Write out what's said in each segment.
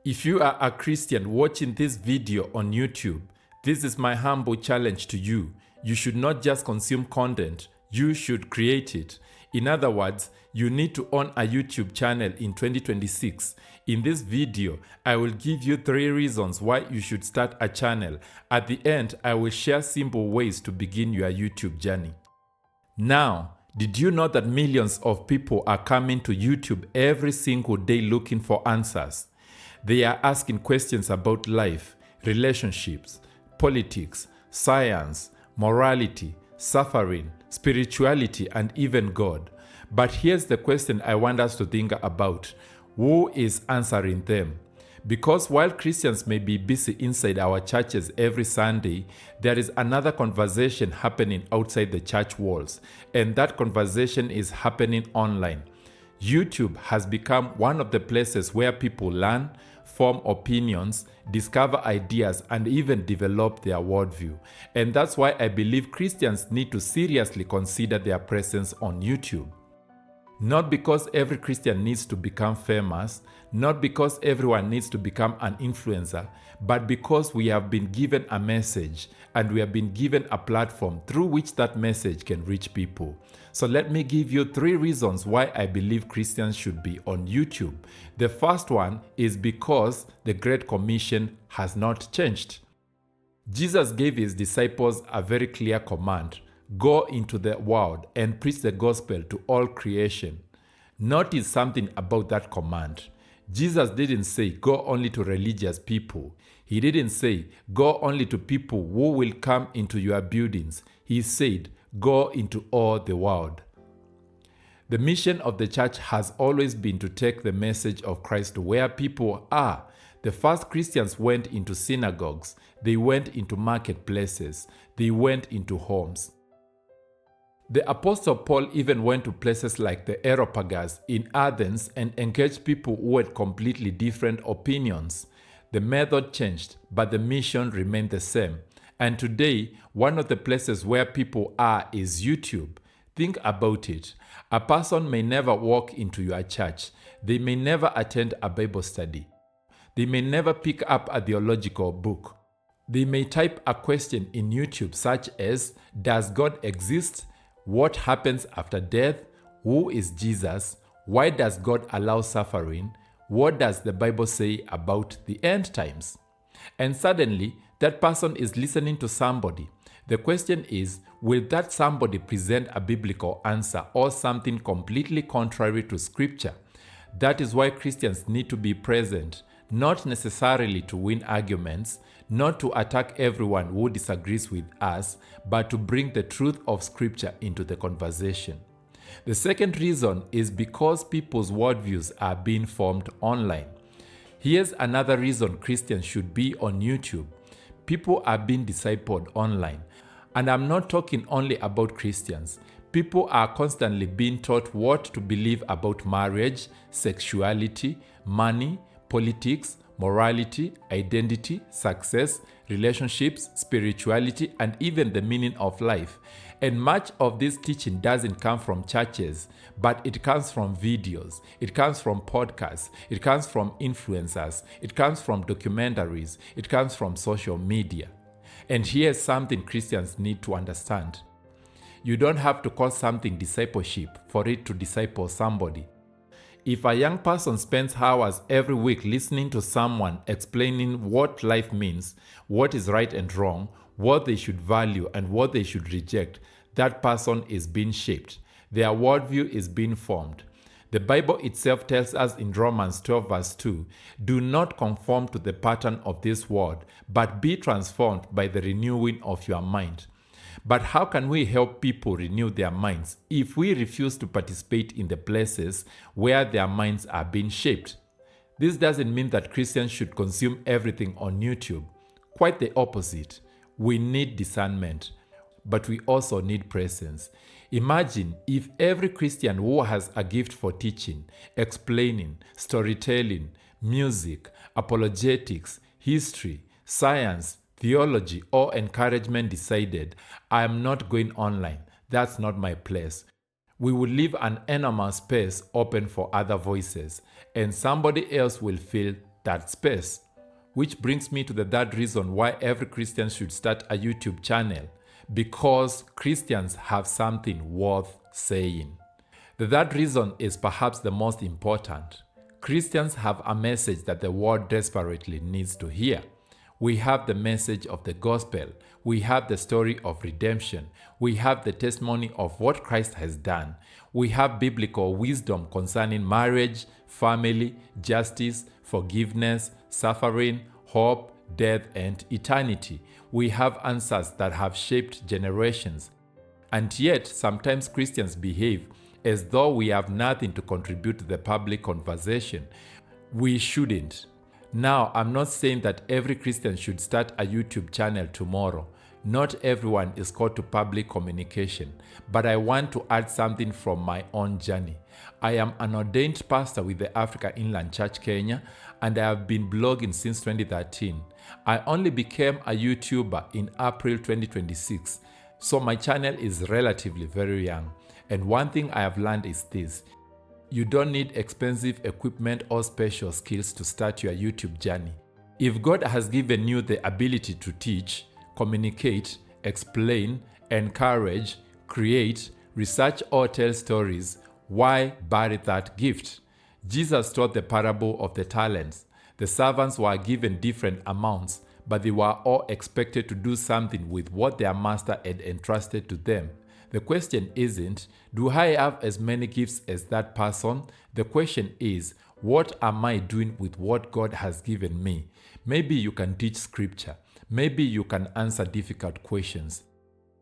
If you are a Christian watching this video on YouTube, this is my humble challenge to you. You should not just consume content, you should create it. In other words, you need to own a YouTube channel in 2026. In this video, I will give you 3 reasons why you should start a channel. At the end, I will share simple ways to begin your YouTube journey. Now, did you know that millions of people are coming to YouTube every single day looking for answers? They are asking questions about life, relationships, politics, science, morality, suffering, spirituality, and even God. But here's the question I want us to think about. Who is answering them? Because while Christians may be busy inside our churches every Sunday, there is another conversation happening outside the church walls, and that conversation is happening online. YouTube has become one of the places where people learn, form opinions, discover ideas, and even develop their worldview. And that's why I believe Christians need to seriously consider their presence on YouTube. Not because every Christian needs to become famous, not because everyone needs to become an influencer, but because we have been given a message and we have been given a platform through which that message can reach people. So let me give you 3 reasons why I believe Christians should be on YouTube. The first one is because the Great Commission has not changed. Jesus gave his disciples a very clear command: go into the world and preach the gospel to all creation. Notice something about that command. Jesus didn't say go only to religious people. He didn't say go only to people who will come into your buildings. He said go into all the world. The mission of the church has always been to take the message of Christ to where people are. The first Christians went into synagogues, they went into marketplaces, they went into homes. The Apostle Paul even went to places like the Areopagus in Athens and engaged people who had completely different opinions. The method changed, but the mission remained the same. And today, one of the places where people are is YouTube. Think about it. A person may never walk into your church. They may never attend a Bible study. They may never pick up a theological book. They may type a question in YouTube such as, does God exist? What happens after death? Who is Jesus? Why does God allow suffering? What does the Bible say about the end times? And suddenly, that person is listening to somebody. The question is, will that somebody present a biblical answer or something completely contrary to Scripture? That is why Christians need to be present, not necessarily to win arguments, not to attack everyone who disagrees with us, but to bring the truth of Scripture into the conversation. The second reason is because people's worldviews are being formed online. Here's another reason Christians should be on YouTube. People are being discipled online. And I'm not talking only about Christians. People are constantly being taught what to believe about marriage, sexuality, money, politics, morality, identity, success, relationships, spirituality, and even the meaning of life. And much of this teaching doesn't come from churches, but it comes from videos, it comes from podcasts, it comes from influencers, it comes from documentaries, it comes from social media. And here's something Christians need to understand. You don't have to call something discipleship for it to disciple somebody. If a young person spends hours every week listening to someone explaining what life means, what is right and wrong, what they should value and what they should reject, that person is being shaped. Their worldview is being formed. The Bible itself tells us in Romans 12 verse 2, do not conform to the pattern of this world, but be transformed by the renewing of your mind. But how can we help people renew their minds if we refuse to participate in the places where their minds are being shaped? This doesn't mean that Christians should consume everything on YouTube. Quite the opposite. We need discernment, but we also need presence. Imagine if every Christian who has a gift for teaching, explaining, storytelling, music, apologetics, history, science, theology, or encouragement decided, I am not going online. That's not my place. We will leave an enormous space open for other voices, and somebody else will fill that space. Which brings me to the third reason why every Christian should start a YouTube channel. Because Christians have something worth saying. The third reason is perhaps the most important. Christians have a message that the world desperately needs to hear. We have the message of the gospel. We have the story of redemption. We have the testimony of what Christ has done. We have biblical wisdom concerning marriage, family, justice, forgiveness, suffering, hope, death, and eternity. We have answers that have shaped generations. And yet, sometimes Christians behave as though we have nothing to contribute to the public conversation. We shouldn't. Now, I'm not saying that every Christian should start a YouTube channel tomorrow. Not everyone is called to public communication, but I want to add something from my own journey. I am an ordained pastor with the Africa Inland Church Kenya, and I have been blogging since 2013. I only became a YouTuber in April 2026, so my channel is relatively very young. And one thing I have learned is this: you don't need expensive equipment or special skills to start your YouTube journey. If God has given you the ability to teach, communicate, explain, encourage, create, research, or tell stories, why bury that gift? Jesus taught the parable of the talents. The servants were given different amounts, but they were all expected to do something with what their master had entrusted to them. The question isn't, do I have as many gifts as that person? The question is, what am I doing with what God has given me? Maybe you can teach scripture. Maybe you can answer difficult questions.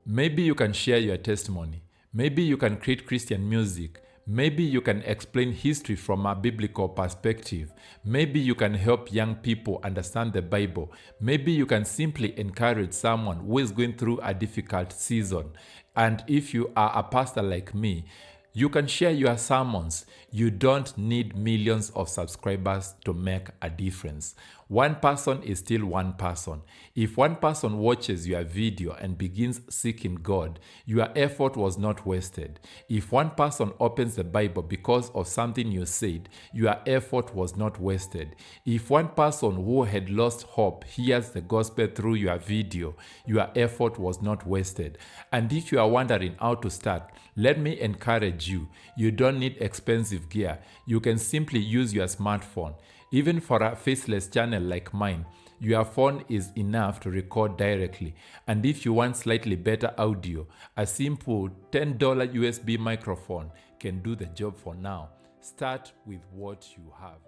Maybe you can share your testimony. Maybe you can create Christian music. Maybe you can explain history from a biblical perspective. Maybe you can help young people understand the Bible. Maybe you can simply encourage someone who is going through a difficult season. And if you are a pastor like me, you can share your sermons. You don't need millions of subscribers to make a difference. One person is still one person. If one person watches your video and begins seeking God, your effort was not wasted. If one person opens the Bible because of something you said, your effort was not wasted. If one person who had lost hope hears the gospel through your video, your effort was not wasted. And if you are wondering how to start, let me encourage you. You don't need expensive gear. You can simply use your smartphone. Even for a faceless channel like mine, your phone is enough to record directly. And if you want slightly better audio, a simple $10 USB microphone can do the job for now. Start with what you have.